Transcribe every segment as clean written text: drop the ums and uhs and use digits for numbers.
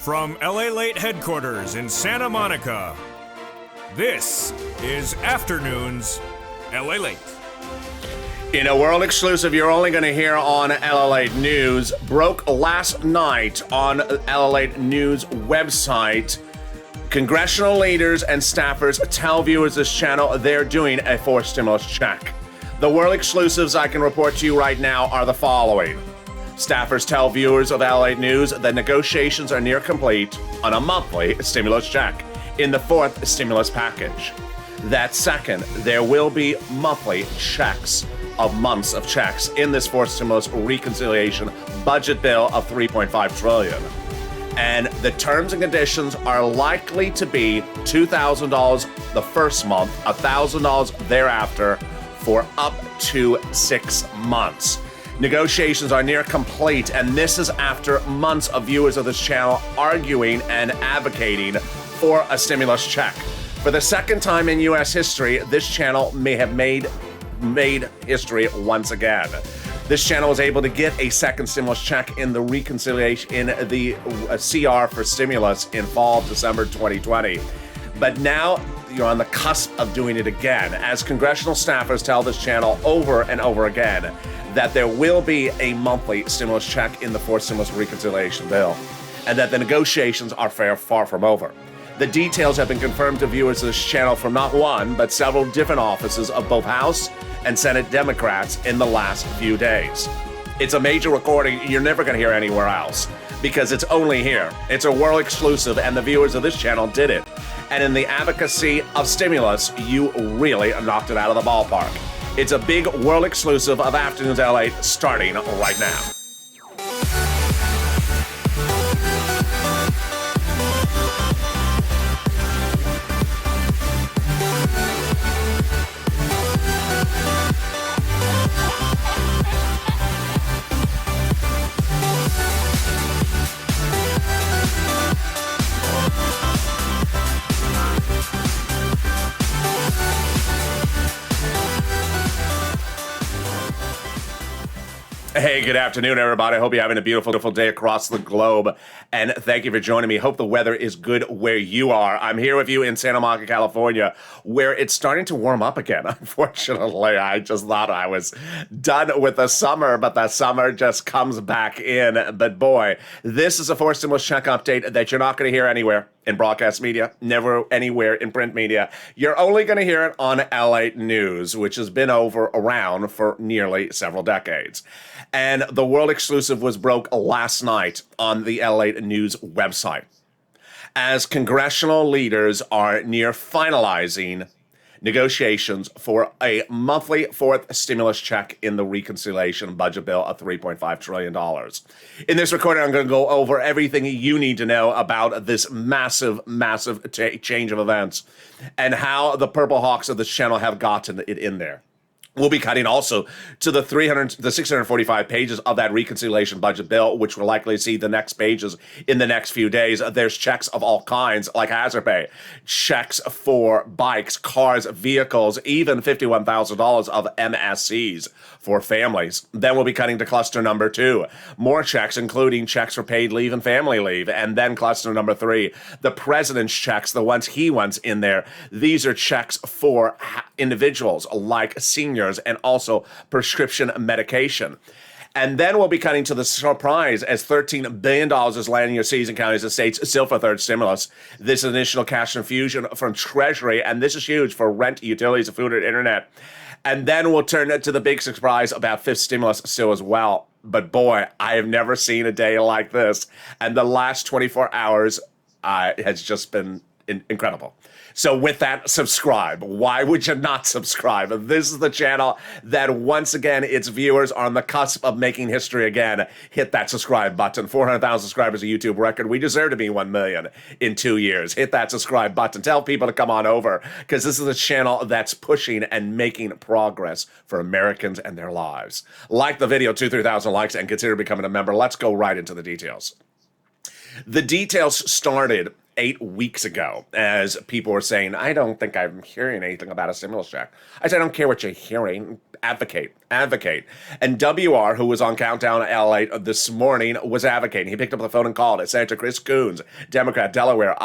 From LALATE headquarters in Santa Monica, this is Afternoons LALATE. In a world exclusive you're only going to hear on LALATE News, broke last night on LALATE News website. Congressional leaders and staffers tell viewers this channel they're doing a forced stimulus check. The world exclusives I can report to you right now are the following. Staffers tell viewers of LALATE News that negotiations are near complete on a monthly stimulus check in the fourth stimulus package. That second, there will be monthly checks of months of checks in this fourth stimulus reconciliation budget bill of $3.5 trillion. And the terms and conditions are likely to be $2,000 the first month, $1,000 thereafter for up to 6 months. Negotiations are near complete, and this is after months of viewers of this channel arguing and advocating for a stimulus check. For the second time in U.S. history, this channel may have made history once again. This channel was able to get a second stimulus check in the reconciliation in the CR for stimulus in fall of December 2020. But now you're on the cusp of doing it again, as congressional staffers tell this channel over and over again that there will be a monthly stimulus check in the fourth stimulus reconciliation bill, and that the negotiations are far from over. The details have been confirmed to viewers of this channel from not one, but several different offices of both House and Senate Democrats in the last few days. It's a major recording you're never going to hear anywhere else, because it's only here. It's a world exclusive, and the viewers of this channel did it. And in the advocacy of stimulus, you really knocked it out of the ballpark. It's a big world exclusive of Afternoons LALATE starting right now. Hey, good afternoon, everybody. I hope you're having a beautiful day across the globe, and thank you for joining me. Hope the weather is good where you are. I'm here with you in Santa Monica, California, where it's starting to warm up again. Unfortunately, I just thought I was done with the summer, but the summer just comes back in. But boy, this is a fourth stimulus check update that you're not going to hear anywhere in broadcast media, never anywhere in print media. You're only going to hear it on LALATE News, which has been around for nearly several decades. And the world exclusive was broke last night on the LALATE News website, as congressional leaders are near finalizing negotiations for a monthly fourth stimulus check in the reconciliation budget bill of $3.5 trillion. In this recording, I'm going to go over everything you need to know about this massive change of events and how the Purple Hawks of this channel have gotten it in there. We'll be cutting also to the 645 pages of that reconciliation budget bill, which we'll likely see the next pages in the next few days. There's checks of all kinds, like hazard pay, checks for bikes, cars, vehicles, even $51,000 of MSCs for families. Then we'll be cutting to cluster number 2. More checks, including checks for paid leave and family leave. And then cluster number 3, the president's checks, the ones he wants in there. These are checks for individuals like seniors and also prescription medication. And then we'll be cutting to the surprise as $13 billion is landing your cities and counties and states still for third stimulus. This is additional cash infusion from Treasury, and this is huge for rent, utilities, food, and internet. And then we'll turn to the big surprise about fifth stimulus still as well. But boy, I have never seen a day like this. And the last 24 hours has just been incredible. So with that, subscribe. Why would you not subscribe? This is the channel that, once again, its viewers are on the cusp of making history again. Hit that subscribe button. 400,000 subscribers, a YouTube record. We deserve to be 1 million in 2 years. Hit that subscribe button. Tell people to come on over, because this is a channel that's pushing and making progress for Americans and their lives. Like the video, 2,000-3,000 likes, and consider becoming a member. Let's go right into the details. The details started 8 weeks ago, as people were saying, I don't think I'm hearing anything about a stimulus check. I said, I don't care what you're hearing. Advocate. And WR, who was on Countdown LALATE this morning, was advocating. He picked up the phone and called it. Senator Chris Coons, Democrat, Delaware,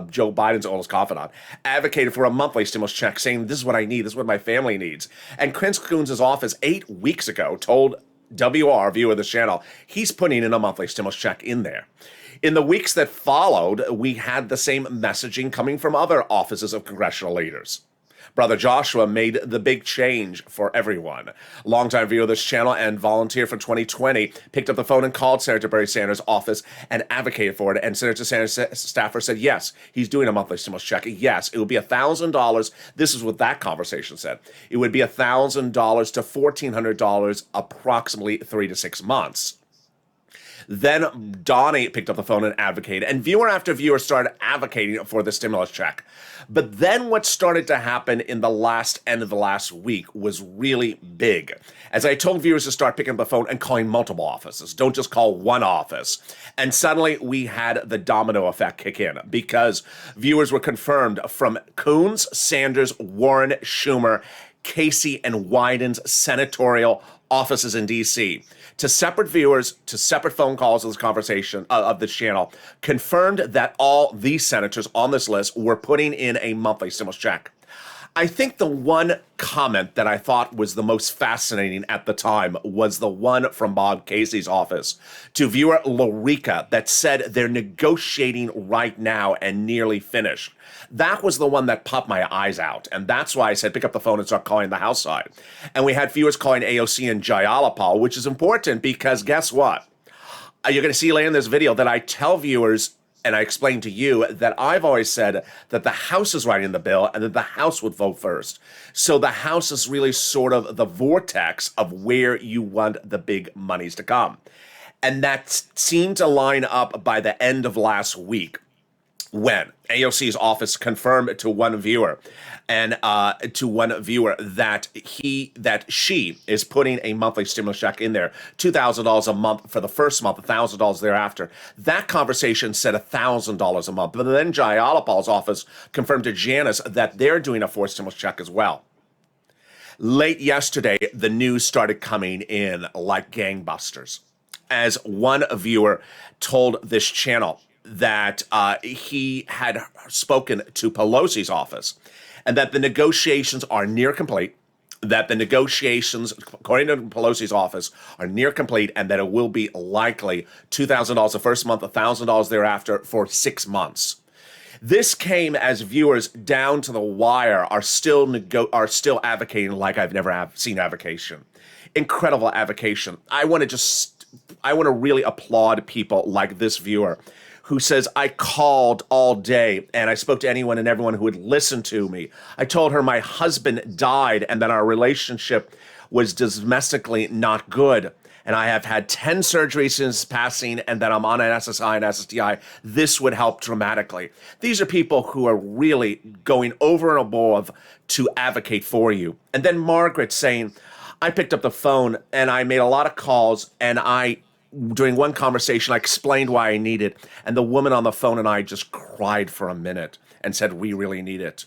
Joe Biden's oldest confidant, advocated for a monthly stimulus check, saying, this is what I need. This is what my family needs. And Chris Coons' office 8 weeks ago told WR, viewer of this channel, he's putting in a monthly stimulus check in there. In the weeks that followed, we had the same messaging coming from other offices of congressional leaders. Brother Joshua made the big change for everyone. Longtime viewer of this channel and volunteer for 2020 picked up the phone and called Senator Bernie Sanders' office and advocated for it. And Senator Sanders' staffer said, yes, he's doing a monthly stimulus check. Yes, it would be $1,000. This is what that conversation said. It would be $1,000 to $1,400 approximately 3 to 6 months. Then Donnie picked up the phone and advocated, and viewer after viewer started advocating for the stimulus check. But then what started to happen in the end of the last week was really big. As I told viewers to start picking up the phone and calling multiple offices, don't just call one office. And suddenly we had the domino effect kick in because viewers were confirmed from Coons, Sanders, Warren, Schumer, Casey, and Wyden's senatorial offices in D.C. to separate viewers, to separate phone calls of this conversation, of this channel, confirmed that all these senators on this list were putting in a monthly stimulus check. I think the one comment that I thought was the most fascinating at the time was the one from Bob Casey's office to viewer Lorica that said they're negotiating right now and nearly finished. That was the one that popped my eyes out, and that's why I said pick up the phone and start calling the House side. And we had viewers calling AOC and Jayalapal, which is important because guess what? You're going to see later in this video that I tell viewers and I explained to you that I've always said that the House is writing the bill and that the House would vote first. So the House is really sort of the vortex of where you want the big monies to come. And that seemed to line up by the end of last week when AOC's office confirmed to one viewer that she is putting a monthly stimulus check in there, $2,000 a month for the first month, $1,000 thereafter. That conversation said $1,000 a month, but then Jayalapal's office confirmed to Janice that they're doing a forced stimulus check as well. Late yesterday, the news started coming in like gangbusters, as one viewer told this channel that he had spoken to Pelosi's office and that the negotiations are near complete, that the negotiations, according to Pelosi's office, are near complete, and that it will be likely $2,000 the first month, $1,000 thereafter for 6 months. This came as viewers down to the wire are still advocating like I've never seen advocation. Incredible advocation. I want to really applaud people like this viewer who says, I called all day and I spoke to anyone and everyone who would listen to me. I told her my husband died and that our relationship was domestically not good. And I have had 10 surgeries since passing and that I'm on an SSI and SSDI. This would help dramatically. These are people who are really going over and above to advocate for you. And then Margaret saying, I picked up the phone and I made a lot of calls and during one conversation, I explained why I need it, and the woman on the phone and I just cried for a minute and said, we really need it.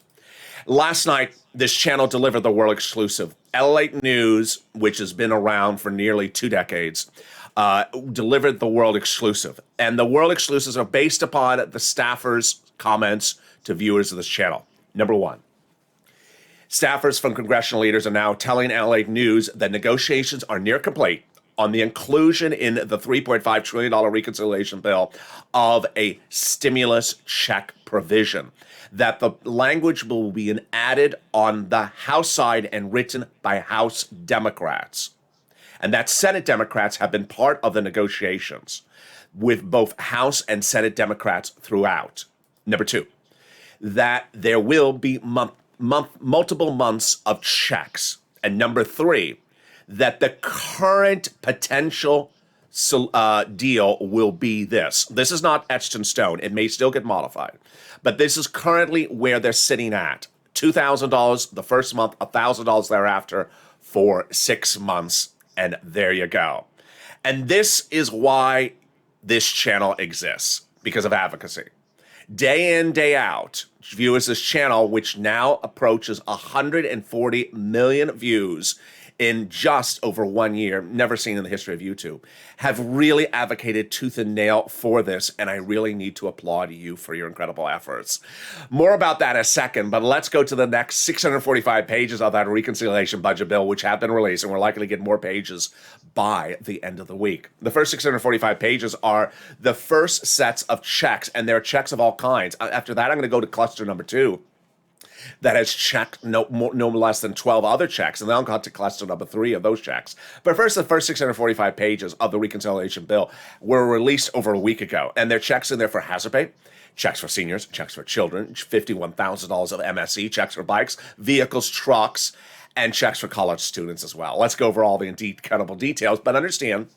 Last night, this channel delivered the world exclusive. LALATE News, which has been around for nearly 2 decades, delivered the world exclusive. And the world exclusives are based upon the staffers' comments to viewers of this channel. Number 1. Staffers from congressional leaders are now telling LALATE News that negotiations are near complete on the inclusion in the $3.5 trillion reconciliation bill of a stimulus check provision, that the language will be added on the House side and written by House Democrats, and that Senate Democrats have been part of the negotiations with both House and Senate Democrats throughout. Number 2, that there will be multiple months of checks. And number 3, that the current potential deal will be this. This is not etched in stone. It may still get modified. But this is currently where they're sitting at. $2,000 the first month, $1,000 thereafter for 6 months. And there you go. And this is why this channel exists, because of advocacy. Day in, day out, viewers this channel, which now approaches 140 million views in just over 1 year, never seen in the history of YouTube, have really advocated tooth and nail for this, and I really need to applaud you for your incredible efforts. More about that in a second, but let's go to the next 645 pages of that reconciliation budget bill, which have been released, and we're likely to get more pages by the end of the week. The first 645 pages are the first sets of checks, and they're checks of all kinds. After that, I'm going to go to cluster number 2. That has checked no less than 12 other checks, and then I'll go to cluster number 3 of those checks. But first, the first 645 pages of the reconciliation bill were released over a week ago, and there are checks in there for hazard pay, checks for seniors, checks for children, $51,000 of MSE, checks for bikes, vehicles, trucks, and checks for college students as well. Let's go over all the incredible details, but understand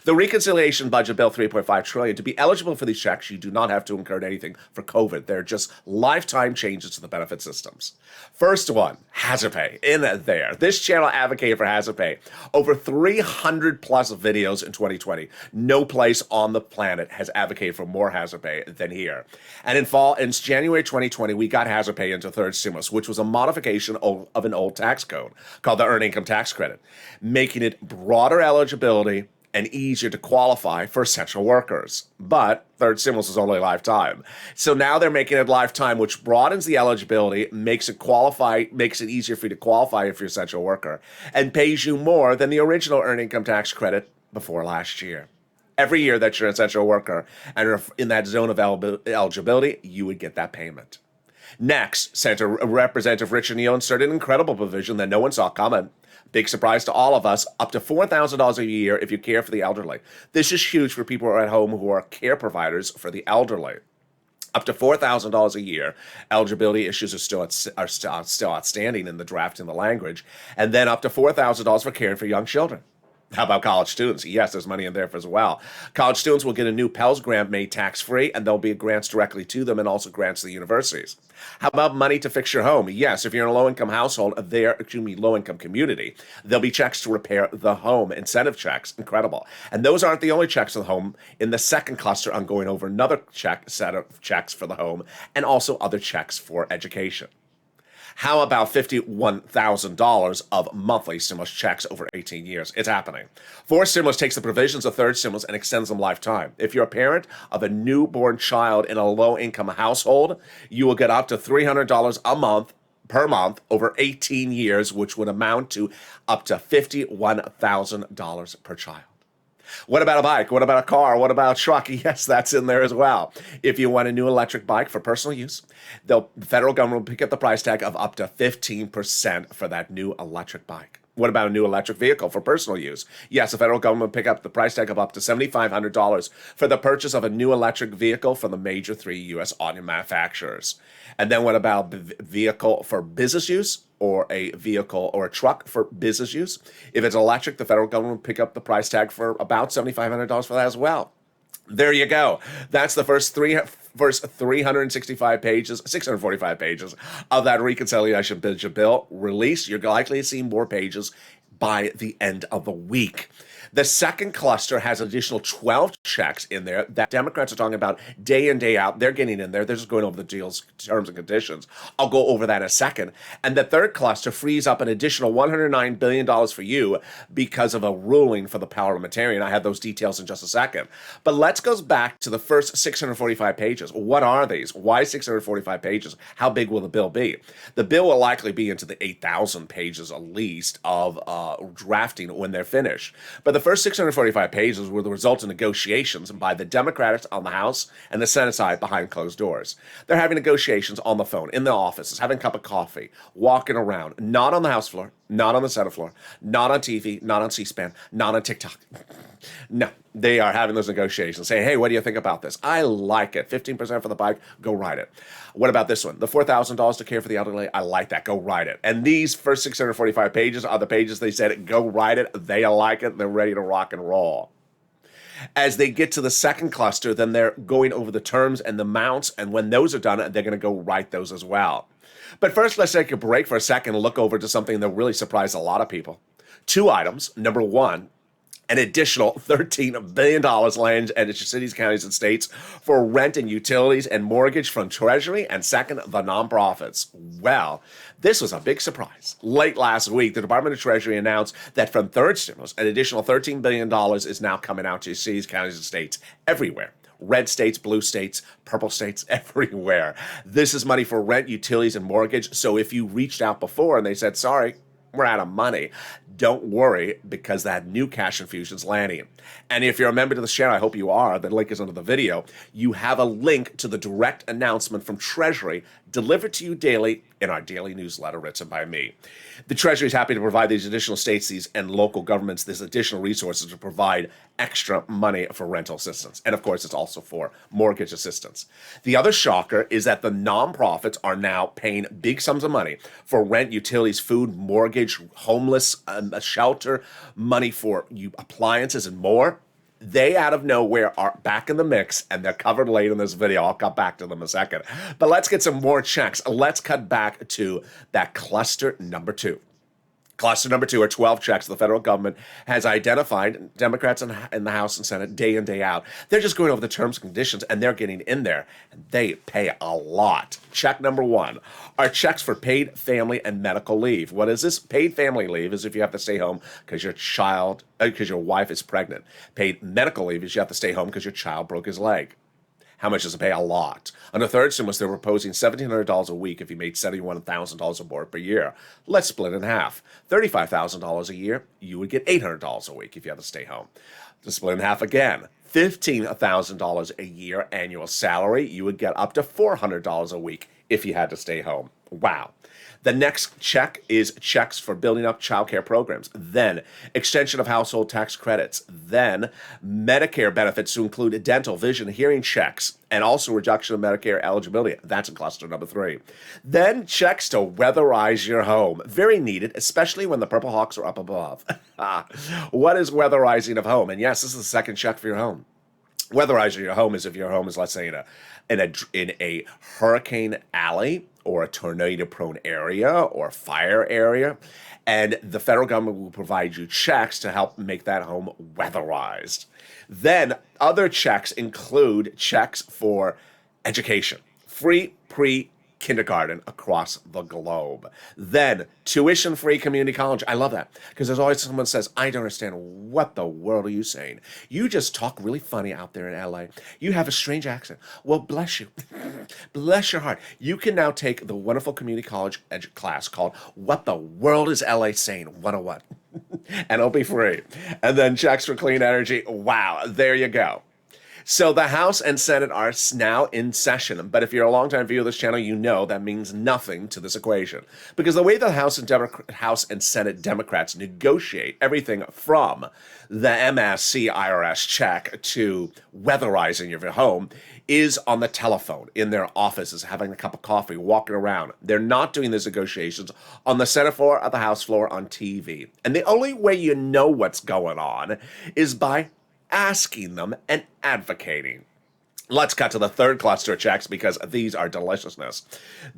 the reconciliation budget bill, $3.5 trillion. To be eligible for these checks, you do not have to incur anything for COVID. They're just lifetime changes to the benefit systems. First one, hazard pay. In there, this channel advocated for hazard pay. Over 300 plus videos in 2020. No place on the planet has advocated for more hazard pay than here. And in January 2020, we got hazard pay into third stimulus, which was a modification of an old tax code called the Earned Income Tax Credit, making it broader eligibility and easier to qualify for essential workers. But third stimulus is only lifetime. So now they're making it lifetime, which broadens the eligibility, makes it easier for you to qualify if you're an essential worker, and pays you more than the original earned income tax credit before last year. Every year that you're an essential worker and are in that zone of eligibility, you would get that payment. Next, Senator Representative Richard Neal inserted an incredible provision that no one saw coming. Big surprise to all of us, up to $4,000 a year if you care for the elderly. This is huge for people who are at home who are care providers for the elderly. Up to $4,000 a year. Eligibility issues are still outstanding in the draft in the language. And then up to $4,000 for caring for young children. How about college students? Yes, there's money in there as well. College students will get a new Pell's grant made tax-free, and there'll be grants directly to them and also grants to the universities. How about money to fix your home? Yes, if you're in a low-income household, low-income community, there'll be checks to repair the home, incentive checks. Incredible. And those aren't the only checks for the home. In the second cluster, I'm going over another set of checks for the home and also other checks for education. How about $51,000 of monthly stimulus checks over 18 years? It's happening. Fourth stimulus takes the provisions of third stimulus and extends them lifetime. If you're a parent of a newborn child in a low-income household, you will get up to $300 per month over 18 years, which would amount to up to $51,000 per child. What about a bike? What about a car? What about a truck? Yes, that's in there as well. If you want a new electric bike for personal use, the federal government will pick up the price tag of up to 15% for that new electric bike. What about a new electric vehicle for personal use? Yes, the federal government will pick up the price tag of up to $7,500 for the purchase of a new electric vehicle from the major 3 U.S. auto manufacturers. And then what about the vehicle for business use, or a vehicle or a truck for business use? If it's electric, the federal government will pick up the price tag for about $7,500 for that as well. There you go. That's the first 365 pages, 645 pages of that reconciliation budget bill released. You're likely to see more pages by the end of the week. The second cluster has an additional 12 checks in there that Democrats are talking about day in, day out. They're getting in there. They're just going over the deal's terms and conditions. I'll go over that in a second. And the third cluster frees up an additional $109 billion for you because of a ruling for the parliamentarian. I have those details in just a second. But let's go back to the first 645 pages. What are these? Why 645 pages? How big will the bill be? The bill will likely be into the 8,000 pages at least of drafting when they're finished. But the first 645 pages were the result of negotiations by the Democrats on the House and the Senate side behind closed doors. They're having negotiations on the phone, in the offices, having a cup of coffee, walking around, not on the House floor, not on the Senate floor, not on TV, not on C-SPAN, not on TikTok. No, they are having those negotiations, saying, hey, what do you think about this? I like it. 15% for the bike, go ride it. What about this one? The $4,000 to care for the elderly, I like that, go ride it. And these first 645 pages are the pages they said, go ride it, they like it, they're ready to rock and roll. As they get to the second cluster, then they're going over the terms and the amounts, and when those are done, they're going to go write those as well. But first, let's take a break for a second and look over to something that really surprised a lot of people. 2 items. Number one, An additional $13 billion lands in cities, counties, and states for rent and utilities and mortgage from Treasury, and second, the nonprofits. Well, this was a big surprise. Late last week, the Department of Treasury announced that from third stimulus, an additional $13 billion is now coming out to cities, counties, and states everywhere. Red states, blue states, purple states, everywhere. This is money for rent, utilities, and mortgage. So if you reached out before and they said, sorry, we're out of money, don't worry, because that new cash infusion is landing. And if you're a member to this channel, I hope you are, the link is under the video, you have a link to the direct announcement from Treasury delivered to you daily in our daily newsletter written by me. The Treasury is happy to provide these additional states and local governments this additional resources to provide extra money for rental assistance. And of course, it's also for mortgage assistance. The other shocker is that the nonprofits are now paying big sums of money for rent, utilities, food, mortgage, homeless, shelter, money for appliances and more. They, out of nowhere, are back in the mix, and they're covered late in this video. I'll come back to them in a second. But let's get some more checks. Let's cut back to that cluster number 2. Cluster number 2 are 12 checks the federal government has identified. Democrats in the House and Senate, day in, day out. They're just going over the terms and conditions, and they're getting in there, and they pay a lot. Check number 1 are checks for paid family and medical leave. What is this? Paid family leave is if you have to stay home because your wife is pregnant. Paid medical leave is you have to stay home because your child broke his leg. How much does it pay? A lot. Under third stimulus, they were proposing $1,700 a week if you made $71,000 or more per year. Let's split in half. $35,000 a year, you would get $800 a week if you had to stay home. To split in half again, $15,000 a year annual salary, you would get up to $400 a week if you had to stay home. Wow. The next check is checks for building up child care programs, then extension of household tax credits, then Medicare benefits to include dental, vision, hearing checks, and also reduction of Medicare eligibility. That's in cluster number 3. Then checks to weatherize your home. Very needed, especially when the Purple Hawks are up above. What is weatherizing of home? And yes, this is the second check for your home. Weatherizing your home is if your home is, let's say, in a hurricane alley or a tornado-prone area or fire area, and the federal government will provide you checks to help make that home weatherized. Then other checks include checks for education, free pre-kindergarten across the globe. Then tuition-free community college. I love that because there's always someone says, I don't understand, what the world are you saying? You just talk really funny out there in LA. You have a strange accent. Well, bless you. Bless your heart. You can now take the wonderful community college class called What the World is LA Saying 101. And it'll be free. And then checks for clean energy. Wow, there you go. So the House and Senate are now in session, but if you're a longtime viewer of this channel, you know that means nothing to this equation. Because the way the House and Senate Democrats negotiate everything from the MSC IRS check to weatherizing your home is on the telephone, in their offices, having a cup of coffee, walking around. They're not doing these negotiations on the Senate floor or the House floor on TV. And the only way you know what's going on is by asking them and advocating. Let's cut to the third cluster of checks because these are deliciousness.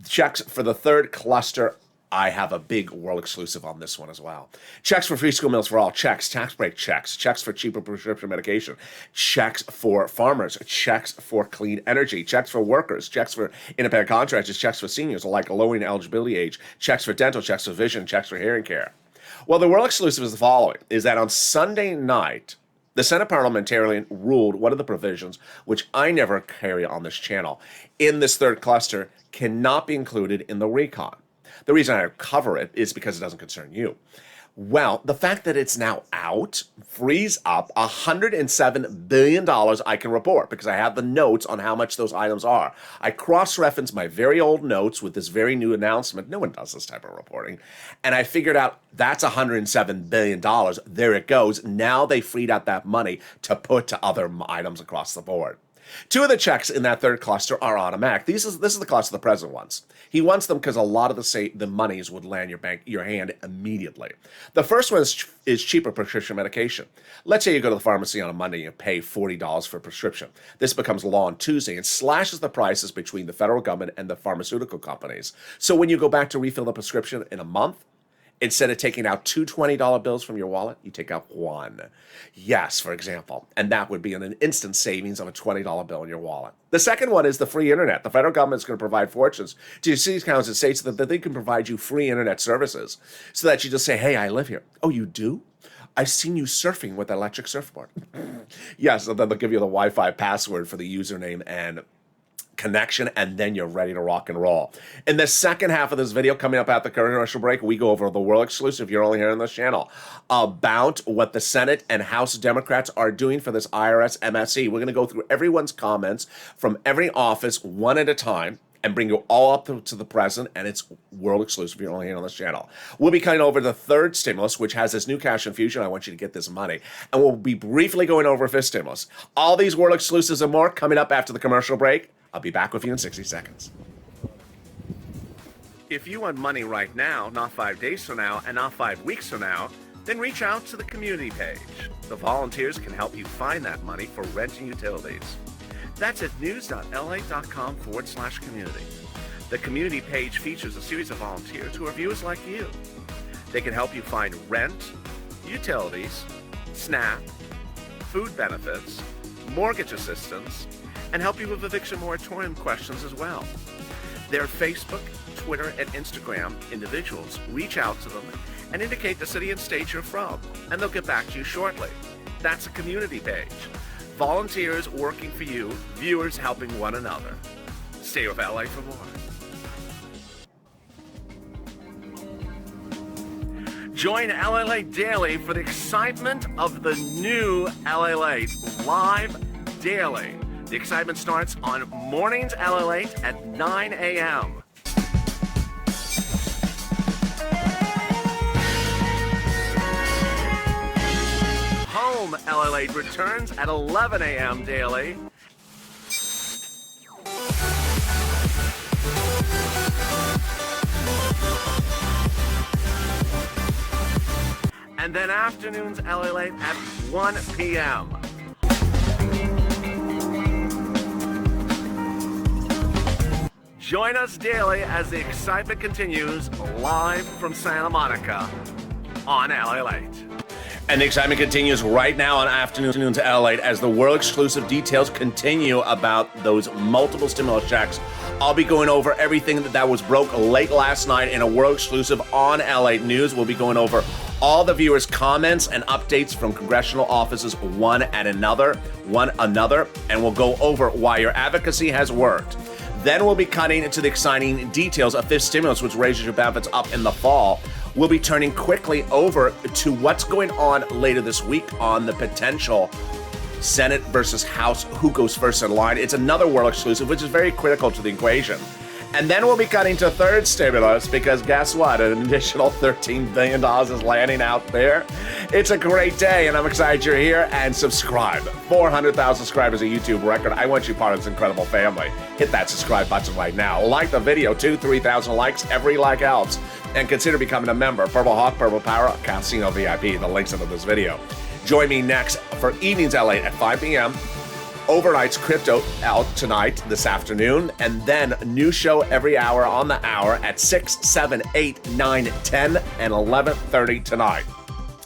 Checks for the third cluster, I have a big world exclusive on this one as well. Checks for free school meals for all, checks, tax break checks, checks for cheaper prescription medication, checks for farmers, checks for clean energy, checks for workers, checks for independent contractors, checks for seniors like lowering eligibility age, checks for dental, checks for vision, checks for hearing care. Well, the world exclusive is the following, is that on Sunday night, the Senate parliamentarian ruled one of the provisions, which I never carry on this channel, in this third cluster cannot be included in the recon. The reason I cover it is because it doesn't concern you. Well, the fact that it's now out frees up $107 billion I can report because I have the notes on how much those items are. I cross-referenced my very old notes with this very new announcement. No one does this type of reporting. And I figured out that's $107 billion. There it goes. Now they freed up that money to put to other items across the board. Two of the checks in that third cluster are automatic. This is the cluster the president wants. He wants them because a lot of the monies would land your hand immediately. The first one is cheaper prescription medication. Let's say you go to the pharmacy on a Monday and you pay $40 for a prescription. This becomes law on Tuesday and slashes the prices between the federal government and the pharmaceutical companies. So when you go back to refill the prescription in a month, Instead of taking out two $20 bills from your wallet, you take out one. Yes, for example. And that would be an instant savings of a $20 bill in your wallet. The second one is the free internet. The federal government is going to provide fortunes to your cities, counties, and states that they can provide you free internet services so that you just say, hey, I live here. Oh, you do? I've seen you surfing with an electric surfboard. Yes, and then they'll give you the Wi-Fi password for the username and connection, and then you're ready to rock and roll. In the second half of this video, coming up at the commercial break, we go over the world exclusive, you're only here on this channel, about what the Senate and House Democrats are doing for this IRS MSE. We're going to go through everyone's comments from every office one at a time and bring you all up to the present, and it's world exclusive. You're only here on this channel. We'll be cutting over the third stimulus, which has this new cash infusion. I want you to get this money. And we'll be briefly going over fifth stimulus. All these world exclusives and more coming up after the commercial break. I'll be back with you in 60 seconds. If you want money right now, not 5 days from now, and not 5 weeks from now, then reach out to the community page. The volunteers can help you find that money for rent and utilities. That's at news.la.com/community. The community page features a series of volunteers who are viewers like you. They can help you find rent, utilities, SNAP, food benefits, mortgage assistance, and help you with eviction moratorium questions as well. Their Facebook, Twitter, and Instagram individuals reach out to them and indicate the city and state you're from, and they'll get back to you shortly. That's a community page. Volunteers working for you, viewers helping one another. Stay with LA for more. Join LALATE daily for the excitement of the new LALATE live daily. The excitement starts on mornings LALATE at 9 a.m. Home LALATE returns at 11 a.m. daily. And then afternoons LALATE at 1 p.m. Join us daily as the excitement continues live from Santa Monica on LALATE. And the excitement continues right now on afternoons LALATE as the world exclusive details continue about those multiple stimulus checks. I'll be going over everything that was broke late last night in a world exclusive on LALATE News. We'll be going over all the viewers' comments and updates from congressional offices one another, and we'll go over why your advocacy has worked. Then we'll be cutting into the exciting details of fifth stimulus, which raises your benefits up in the fall. We'll be turning quickly over to what's going on later this week on the potential Senate versus House, who goes first in line. It's another world exclusive, which is very critical to the equation. And then we'll be cutting to third stimulus because guess what? An additional $13 billion is landing out there. It's a great day, and I'm excited you're here. And subscribe. 400,000 subscribers, a YouTube record. I want you part of this incredible family. Hit that subscribe button right now. Like the video, 2,000-3,000 likes. Every like helps. And consider becoming a member. Purple Hawk, Purple Power, Casino VIP. The link's under this video. Join me next for Evenings LA at 5 p.m. Overnight's crypto out tonight, this afternoon, and then a new show every hour on the hour at 6, 7, 8, 9, 10, and 11:30 tonight.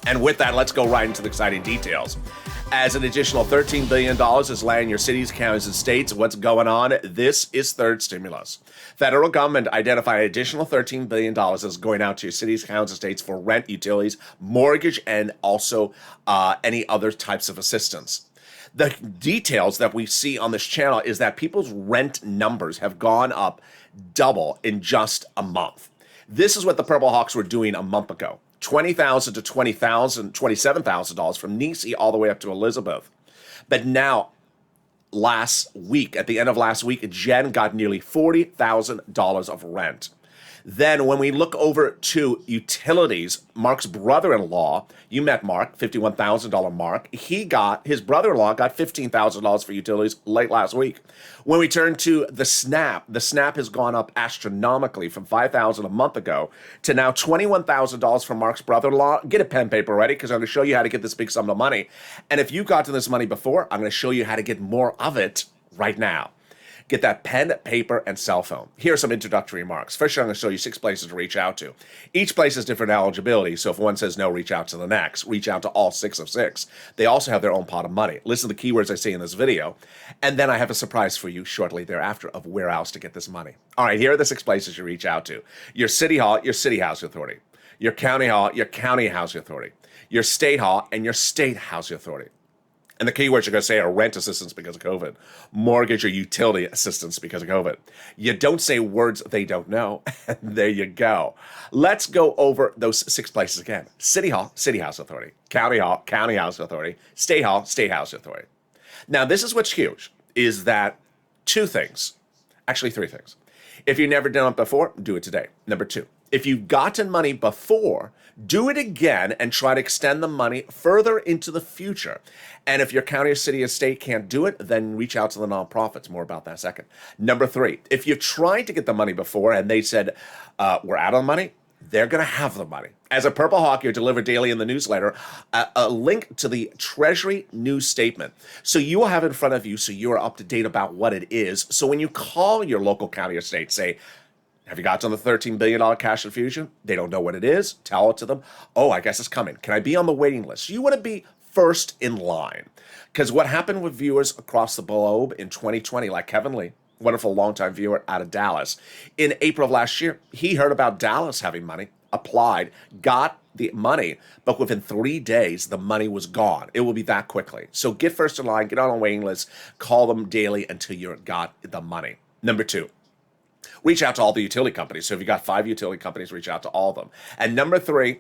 And with that, let's go right into the exciting details. As an additional $13 billion is landing your cities, counties, and states, what's going on? This is third stimulus. Federal government identified an additional $13 billion as going out to your cities, counties, and states for rent, utilities, mortgage, and also any other types of assistance. The details that we see on this channel is that people's rent numbers have gone up double in just a month. This is what the Purple Hawks were doing a month ago. $20,000 to $27,000 from Nisi all the way up to Elizabeth. But now, last week, at the end of last week, Jen got nearly $40,000 of rent. Then when we look over to utilities, Mark's brother-in-law, you met Mark, $51,000 Mark. His brother-in-law got $15,000 for utilities late last week. When we turn to the SNAP has gone up astronomically from $5,000 a month ago to now $21,000 from Mark's brother-in-law. Get a pen and paper ready because I'm going to show you how to get this big sum of money. And if you've gotten this money before, I'm going to show you how to get more of it right now. Get that pen, paper, and cell phone. Here are some introductory remarks. First, I'm going to show you 6 places to reach out to. Each place has different eligibility, so if one says no, reach out to the next. Reach out to all 6 of 6. They also have their own pot of money. Listen to the keywords I say in this video, and then I have a surprise for you shortly thereafter of where else to get this money. All right, here are the 6 places you reach out to. Your city hall, your city housing authority. Your county hall, your county housing authority. Your state hall, and your state housing authority. And the keywords you're going to say are rent assistance because of COVID, mortgage or utility assistance because of COVID. You don't say words they don't know, and there you go. Let's go over those 6 places again. City Hall, City House Authority. County Hall, County House Authority. State Hall, State House Authority. Now, this is what's huge, is that 2 things, actually 3 things. If you've never done it before, do it today. Number 2, if you've gotten money before, do it again and try to extend the money further into the future. And if your county or city or state can't do it, then reach out to the nonprofits. More about that in a second. Number 3, if you tried to get the money before and they said, we're out of money, they're going to have the money. As a Purple Hawk, you're delivered daily in the newsletter, a link to the Treasury news statement. So you will have in front of you so you're up to date about what it is. So when you call your local county or state, say, have you gotten the $13 billion cash infusion? They don't know what it is. Tell it to them. Oh, I guess it's coming. Can I be on the waiting list? You want to be first in line. Because what happened with viewers across the globe in 2020, like Kevin Lee, wonderful longtime viewer out of Dallas, in April of last year, he heard about Dallas having money, applied, got the money, but within 3 days, the money was gone. It will be that quickly. So get first in line, get on a waiting list, call them daily until you got the money. Number 2. Reach out to all the utility companies. So if you got 5 utility companies, reach out to all of them. And number 3,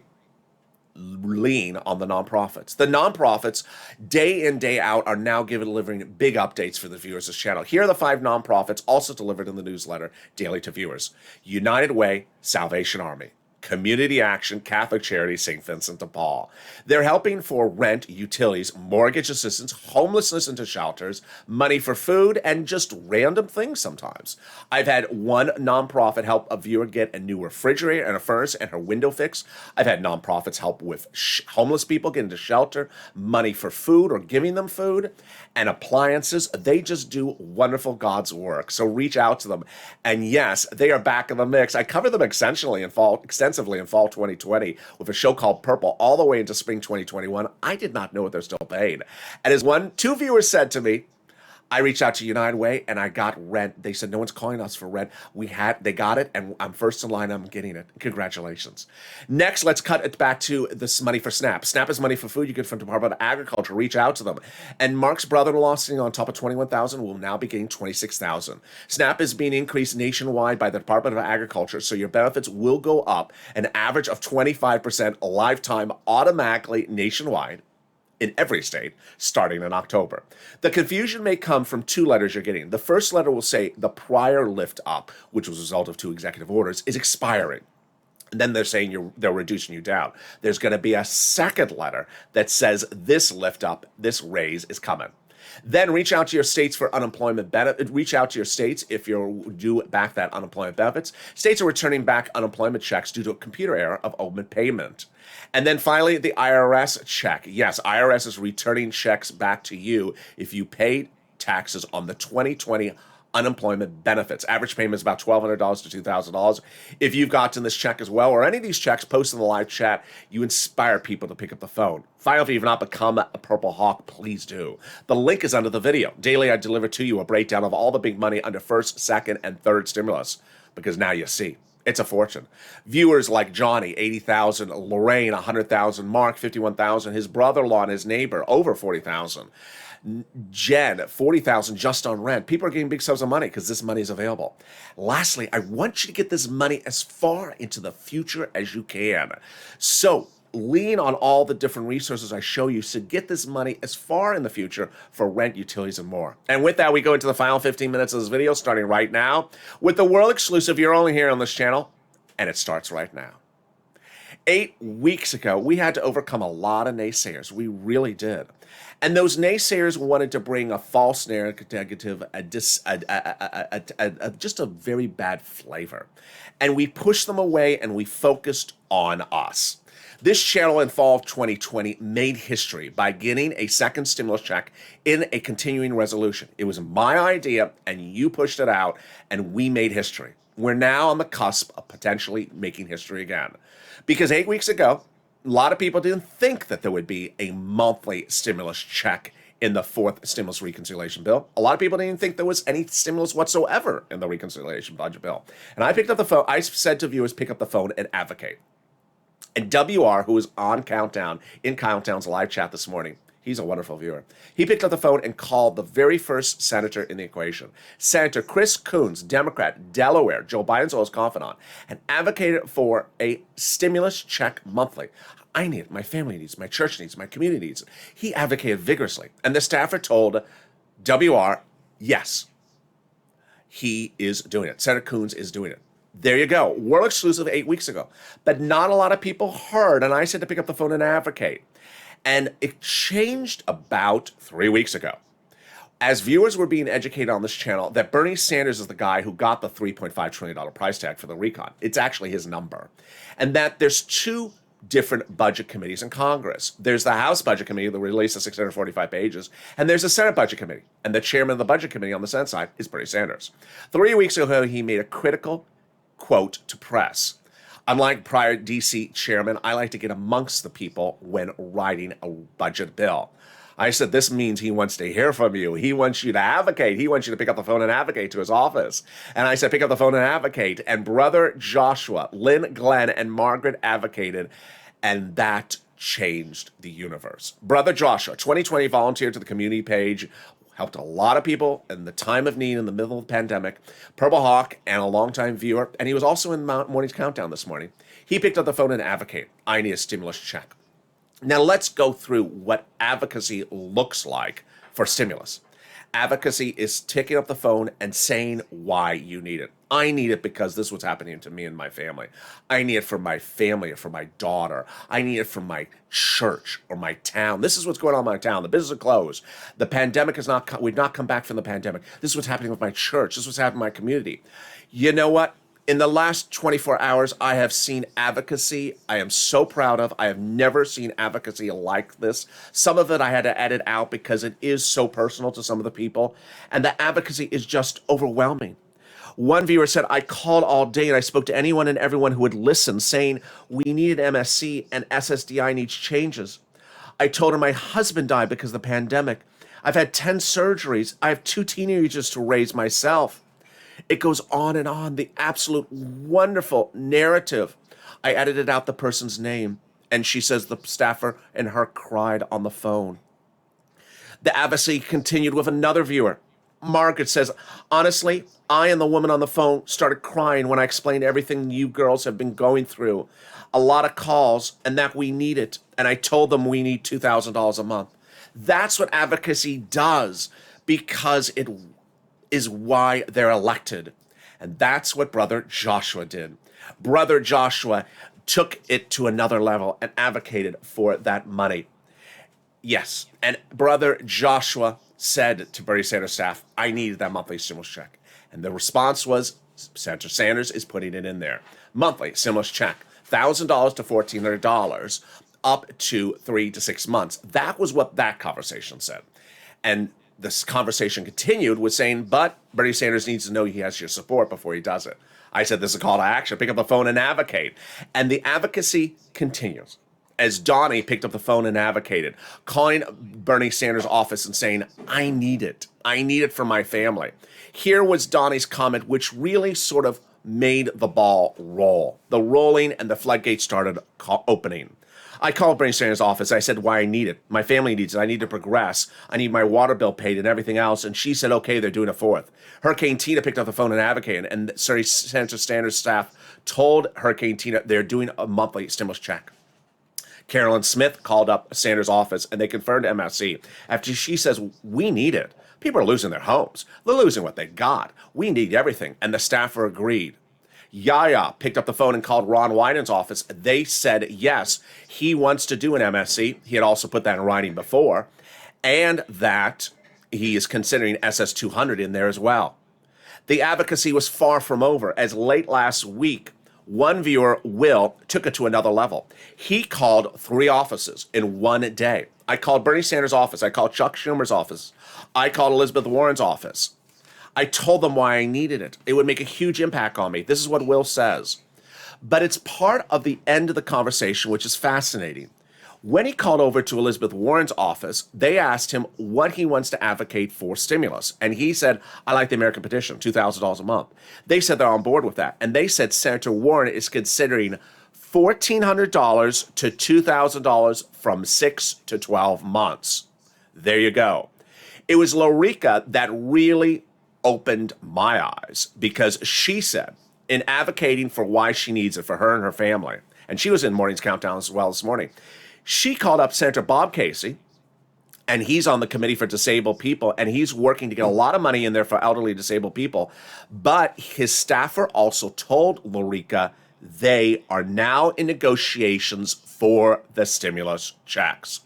lean on the nonprofits. The nonprofits, day in, day out, are now delivering big updates for the viewers of this channel. Here are the 5 nonprofits also delivered in the newsletter daily to viewers. United Way, Salvation Army. Community Action, Catholic Charity, St. Vincent de Paul. They're helping for rent, utilities, mortgage assistance, homelessness into shelters, money for food, and just random things sometimes. I've had one nonprofit help a viewer get a new refrigerator and a furnace and her window fixed. I've had nonprofits help with homeless people get into shelter, money for food or giving them food, and appliances. They just do wonderful God's work. So reach out to them. And yes, they are back in the mix. I covered them extensively in fall 2020 with a show called Purple all the way into spring 2021. I did not know what they're still paying. And as 2 viewers said to me, I reached out to United Way and I got rent. They said, no one's calling us for rent. They got it, and I'm first in line. I'm getting it. Congratulations. Next, let's cut it back to this money for SNAP. SNAP is money for food you get from Department of Agriculture. Reach out to them. And Mark's brother-in-law, sitting on top of $21,000, will now be getting $26,000. SNAP is being increased nationwide by the Department of Agriculture, so your benefits will go up an average of 25% lifetime automatically nationwide, in every state, starting in October. The confusion may come from 2 letters you're getting. The first letter will say the prior lift up, which was a result of 2 executive orders, is expiring. And then they're saying they're reducing you down. There's going to be a second letter that says this lift up, this raise is coming. Then reach out to your states for unemployment benefit. Reach out to your states if you're due back that unemployment benefits. States are returning back unemployment checks due to a computer error of open payment. And then finally, the IRS check. Yes, IRS is returning checks back to you if you paid taxes on the 2020 unemployment benefits. Average payment is about $1,200 to $2,000. If you've gotten this check as well, or any of these checks, post in the live chat. You inspire people to pick up the phone. Finally, if you've not become a Purple Hawk, please do. The link is under the video. Daily, I deliver to you a breakdown of all the big money under first, second, and third stimulus, because now you see. It's a fortune. Viewers like Johnny, 80,000, Lorraine, 100,000, Mark, 51,000, his brother-in-law and his neighbor, over 40,000. Jen, 40,000 just on rent. People are getting big sums of money because this money is available. Lastly, I want you to get this money as far into the future as you can. So lean on all the different resources I show you to get this money as far in the future for rent, utilities, and more. And with that, we go into the final 15 minutes of this video, starting right now with the world exclusive you're only here on this channel, and it starts right now. 8 weeks ago, we had to overcome a lot of naysayers. We really did. And those naysayers wanted to bring a false narrative, just a very bad flavor. And we pushed them away and we focused on us. This channel in fall of 2020 made history by getting a second stimulus check in a continuing resolution. It was my idea, and you pushed it out, and we made history. We're now on the cusp of potentially making history again. Because 8 weeks ago, a lot of people didn't think that there would be a monthly stimulus check in the fourth stimulus reconciliation bill. A lot of people didn't think there was any stimulus whatsoever in the reconciliation budget bill. And I picked up the phone. I said to viewers, pick up the phone and advocate. And WR, who was on Countdown, in Countdown's live chat this morning, he's a wonderful viewer. He picked up the phone and called the very first senator in the equation, Senator Chris Coons, Democrat, Delaware, Joe Biden's oldest confidant, and advocated for a stimulus check monthly. I need it, my family needs it, my church needs it, my community needs it. He advocated vigorously. And the staffer told WR, yes, he is doing it. Senator Coons is doing it. There you go. World exclusive 8 weeks ago. But not a lot of people heard, and I said to pick up the phone and advocate. And it changed about 3 weeks ago. As viewers were being educated on this channel that Bernie Sanders is the guy who got the $3.5 trillion price tag for the recon. It's actually his number. And that there's two different budget committees in Congress. There's the House Budget Committee that released the 645 pages, and there's the Senate Budget Committee. And the chairman of the Budget Committee on the Senate side is Bernie Sanders. 3 weeks ago, he made a critical quote to press. Unlike prior DC chairman, I like to get amongst the people when writing a budget bill. I said, this means he wants to hear from you. He wants you to advocate. He wants you to pick up the phone and advocate to his office. And I said, pick up the phone and advocate. And brother Joshua, Lynn, Glenn, and Margaret advocated. And that changed the universe. Brother Joshua, 2020, volunteered to the community page, helped a lot of people in the time of need in the middle of the pandemic. Purple Hawk and a longtime viewer, and he was also in Morning's Countdown this morning. He picked up the phone and advocated. I need a stimulus check. Now let's go through what advocacy looks like for stimulus. Advocacy is picking up the phone and saying why you need it. I need it because this was happening to me and my family. I need it for my family or for my daughter. I need it for my church or my town. This is what's going on in my town. The business is closed. The pandemic we've not come back from the pandemic. This is what's happening with my church. This is what's happening in my community. You know what? In the last 24 hours, I have seen advocacy I am so proud of. I have never seen advocacy like this. Some of it I had to edit out because it is so personal to some of the people. And the advocacy is just overwhelming. One viewer said, I called all day and I spoke to anyone and everyone who would listen, saying we needed MSC and SSDI needs changes. I told her my husband died because of the pandemic. I've had 10 surgeries. I have 2 teenagers to raise myself. It goes on and on, the absolute wonderful narrative. I edited out the person's name, and she says the staffer and her cried on the phone. The advocacy continued with another viewer. Margaret says, honestly, I and the woman on the phone started crying when I explained everything you girls have been going through. A lot of calls, and that we need it. And I told them we need $2,000 a month. That's what advocacy does, because it is why they're elected. And that's what Brother Joshua did. Brother Joshua took it to another level and advocated for that money. Yes, and Brother Joshua said to Bernie Sanders staff, I needed that monthly stimulus check. And the response was, Senator Sanders is putting it in there. Monthly stimulus check, $1,000 to $1,400, up to 3 to 6 months. That was what that conversation said. And this conversation continued with saying, but Bernie Sanders needs to know he has your support before he does it. I said, this is a call to action. Pick up the phone and advocate. And the advocacy continues. As Donnie picked up the phone and advocated, calling Bernie Sanders' office and saying, I need it. I need it for my family. Here was Donnie's comment, which really sort of made the ball roll. The rolling and the floodgates started opening. I called Bernie Sanders' office. I said why I need it. My family needs it. I need to progress. I need my water bill paid and everything else. And she said, okay, they're doing a fourth. Hurricane Tina picked up the phone and advocated. And Senator Sanders' staff told Hurricane Tina they're doing a monthly stimulus check. Carolyn Smith called up Sanders' office and they confirmed to MSC after she says, we need it. People are losing their homes. They're losing what they got. We need everything. And the staffer agreed. Yaya picked up the phone and called Ron Wyden's office. They said, yes, he wants to do an MSC. He had also put that in writing before. and that he is considering SS 200 in there as well. The advocacy was far from over, as late last week, one viewer, Will, took it to another level. He called 3 offices in one day. I called Bernie Sanders' office. I called Chuck Schumer's office. I called Elizabeth Warren's office. I told them why I needed it. It would make a huge impact on me. This is what Will says. But it's part of the end of the conversation, which is fascinating. When he called over to Elizabeth Warren's office, they asked him what he wants to advocate for stimulus. And he said, I like the American petition, $2,000 a month. They said they're on board with that. And they said Senator Warren is considering $1,400 to $2,000 from 6 to 12 months. There you go. It was Lorica that really opened my eyes, because she said, in advocating for why she needs it for her and her family, and she was in Morning's Countdown as well this morning, she called up Senator Bob Casey, and he's on the Committee for Disabled People, and he's working to get a lot of money in there for elderly disabled people. But his staffer also told Lorica they are now in negotiations for the stimulus checks.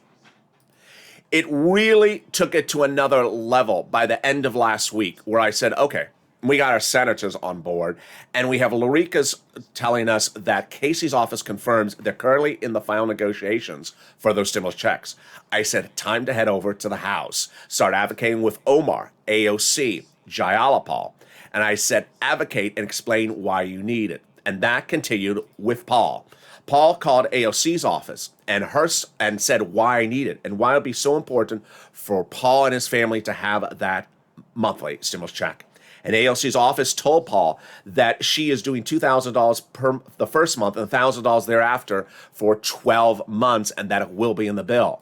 It really took it to another level by the end of last week, where I said, okay, we got our senators on board, and we have Lorica's telling us that Casey's office confirms they're currently in the final negotiations for those stimulus checks. I said, time to head over to the House, start advocating with Omar, AOC, Jayalapal. And I said, advocate and explain why you need it. And that continued with Paul. Paul called AOC's office and said why I need it and why it would be so important for Paul and his family to have that monthly stimulus check. And AOC's office told Paul that she is doing $2,000 per the first month and $1,000 thereafter for 12 months, and that it will be in the bill.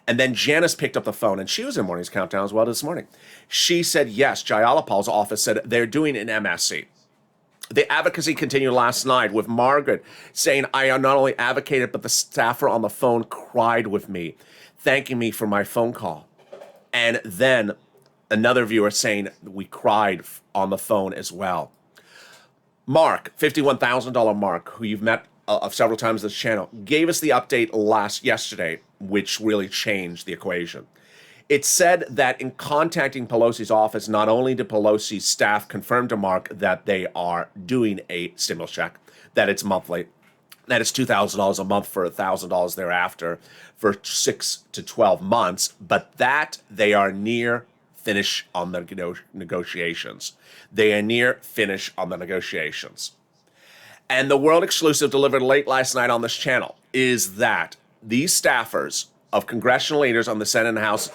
And then Janice picked up the phone, and she was in Morning's Countdown as well this morning. She said, yes, Jayalapal's office said they're doing an MSC. The advocacy continued last night with Margaret saying, I not only advocated, but the staffer on the phone cried with me, thanking me for my phone call. And then another viewer saying we cried on the phone as well. Mark, $51,000 Mark, who you've met several times on this channel, gave us the update yesterday, which really changed the equation. It said that in contacting Pelosi's office, not only did Pelosi's staff confirm to Mark that they are doing a stimulus check, that it's monthly, that it's $2,000 a month for $1,000 thereafter for 6 to 12 months, but that they are near finish on the negotiations. They are near finish on the negotiations. And the world exclusive delivered late last night on this channel is that these staffers of congressional leaders on the Senate and House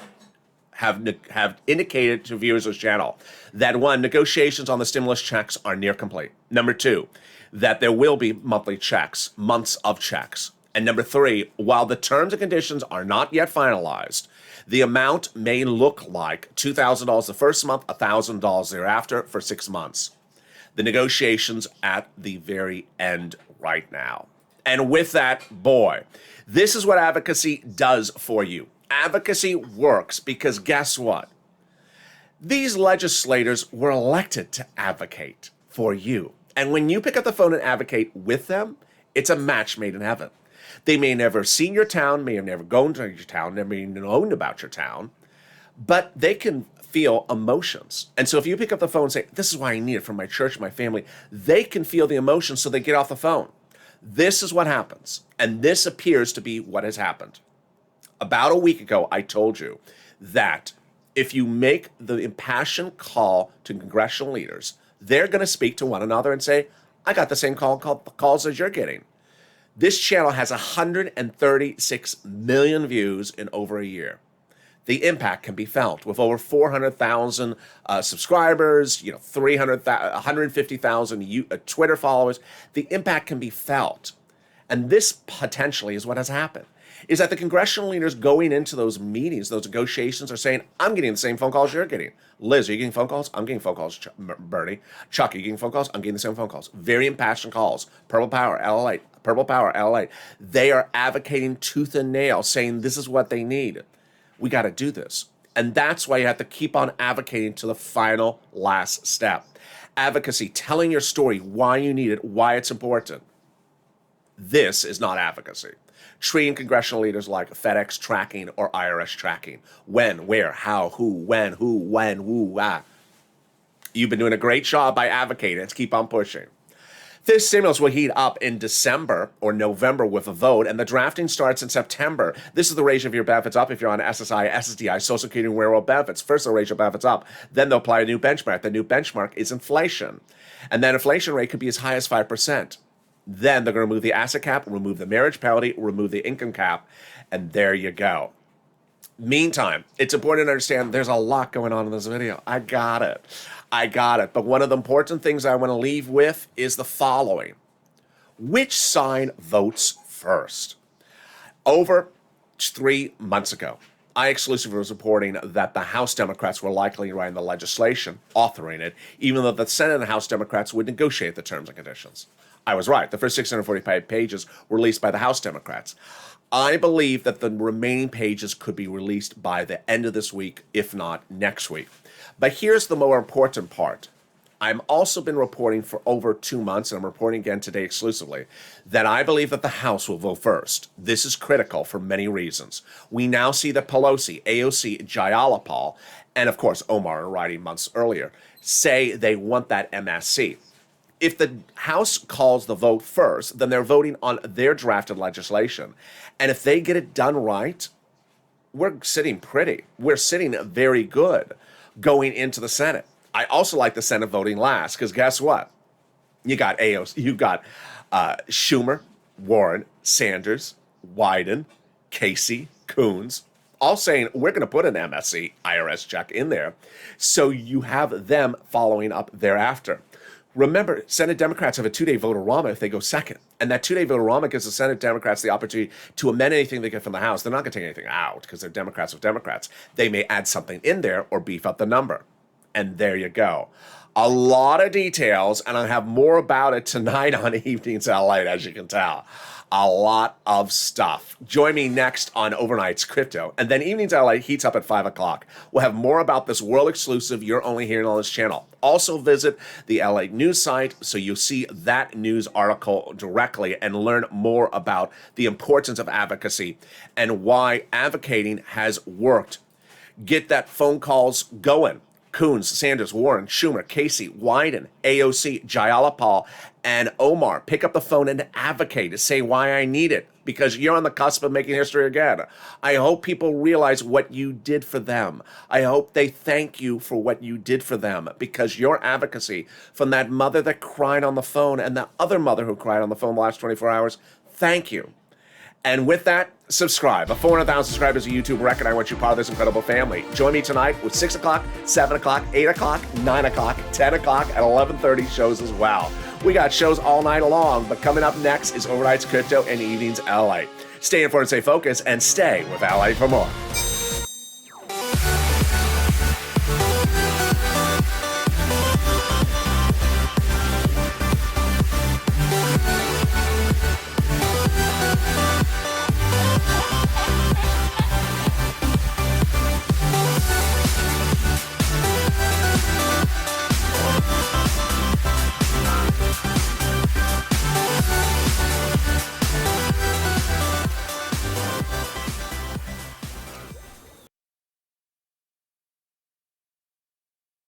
have indicated to viewers of this channel that, one, negotiations on the stimulus checks are near complete. Number two, that there will be monthly checks, months of checks. And number three, while the terms and conditions are not yet finalized, the amount may look like $2,000 the first month, $1,000 thereafter for 6 months. The negotiations at the very end right now. And with that, boy, this is what advocacy does for you. Advocacy works because guess what? These legislators were elected to advocate for you. And when you pick up the phone and advocate with them, it's a match made in heaven. They may never have seen your town, may have never gone to your town, never even known about your town, but they can feel emotions. And so if you pick up the phone and say, this is why I need it for my church, my family, they can feel the emotions, so they get off the phone. This is what happens. And this appears to be what has happened. About a week ago, I told you that if you make the impassioned call to congressional leaders, they're going to speak to one another and say, I got the same calls as you're getting. This channel has 136 million views in over a year. The impact can be felt with over 400,000 subscribers, 150,000 Twitter followers. The impact can be felt. And this potentially is what has happened, is that the congressional leaders going into those meetings, those negotiations, are saying, I'm getting the same phone calls you're getting. Liz, are you getting phone calls? I'm getting phone calls. Bernie. Chuck, are you getting phone calls? I'm getting the same phone calls. Very impassioned calls. Purple Power, LALATE. Purple Power, LALATE. They are advocating tooth and nail, saying this is what they need. We got to do this. And that's why you have to keep on advocating to the final last step. Advocacy, telling your story, why you need it, why it's important. This is not advocacy. treating congressional leaders like FedEx tracking or IRS tracking. When, where, how, who, when, who, ah. You've been doing a great job by advocating. Let's keep on pushing. This stimulus will heat up in December or November with a vote, and the drafting starts in September. This is the raise of your benefits up if you're on SSI, SSDI, Social Security, and Railroad benefits. First, they'll raise your benefits up. Then they'll apply a new benchmark. The new benchmark is inflation. And that inflation rate could be as high as 5%. Then they're going to remove the asset cap, remove the marriage penalty, remove the income cap, and there you go. Meantime, it's important to understand there's a lot going on in this video. I got it. But one of the important things I want to leave with is the following. Which side votes first? Over 3 months ago, I exclusively was reporting that the House Democrats were likely writing the legislation, authoring it, even though the Senate and House Democrats would negotiate the terms and conditions. I was right. The first 645 pages were released by the House Democrats. I believe that the remaining pages could be released by the end of this week, if not next week. But here's the more important part. I've also been reporting for over 2 months, and I'm reporting again today exclusively, that I believe that the House will vote first. This is critical for many reasons. We now see that Pelosi, AOC, Jayalapal, and of course Omar, writing months earlier, say they want that MSC. If the House calls the vote first, then they're voting on their drafted legislation. And if they get it done right, we're sitting pretty. We're sitting very good going into the Senate. I also like the Senate voting last, because guess what? You got AOC, you got Schumer, Warren, Sanders, Wyden, Casey, Coons, all saying we're going to put an MSC IRS check in there. So you have them following up thereafter. Remember, Senate Democrats have a 2-day vote-a-rama if they go second. And that 2-day vote-a-rama gives the Senate Democrats the opportunity to amend anything they get from the House. They're not going to take anything out because they're Democrats with Democrats. They may add something in there or beef up the number. And there you go. A lot of details, and I'll have more about it tonight on Evenings LALATE, as you can tell. A lot of stuff. Join me next on Overnight's Crypto, and then Evenings LALATE heats up at 5 o'clock. We'll have more about this world exclusive you're only hearing on this channel. Also visit the LA news site so you'll see that news article directly and learn more about the importance of advocacy and why advocating has worked. Get that phone calls going. Coons, Sanders, Warren, Schumer, Casey, Wyden, AOC, Jayalapal, and Omar. Pick up the phone and advocate to say why I need it, because you're on the cusp of making history again. I hope people realize what you did for them. I hope they thank you for what you did for them, because your advocacy, from that mother that cried on the phone and the other mother who cried on the phone the last 24 hours, thank you. And with that, subscribe. A 400,000 subscribers of YouTube record. I want you part of this incredible family. Join me tonight with 6 o'clock, 7 o'clock, 8 o'clock, 9 o'clock, 10 o'clock, and 11:30 shows as well. We got shows all night long, but coming up next is Overnight's Crypto and Evenings LA. Stay informed, stay focused, and stay with LA for more.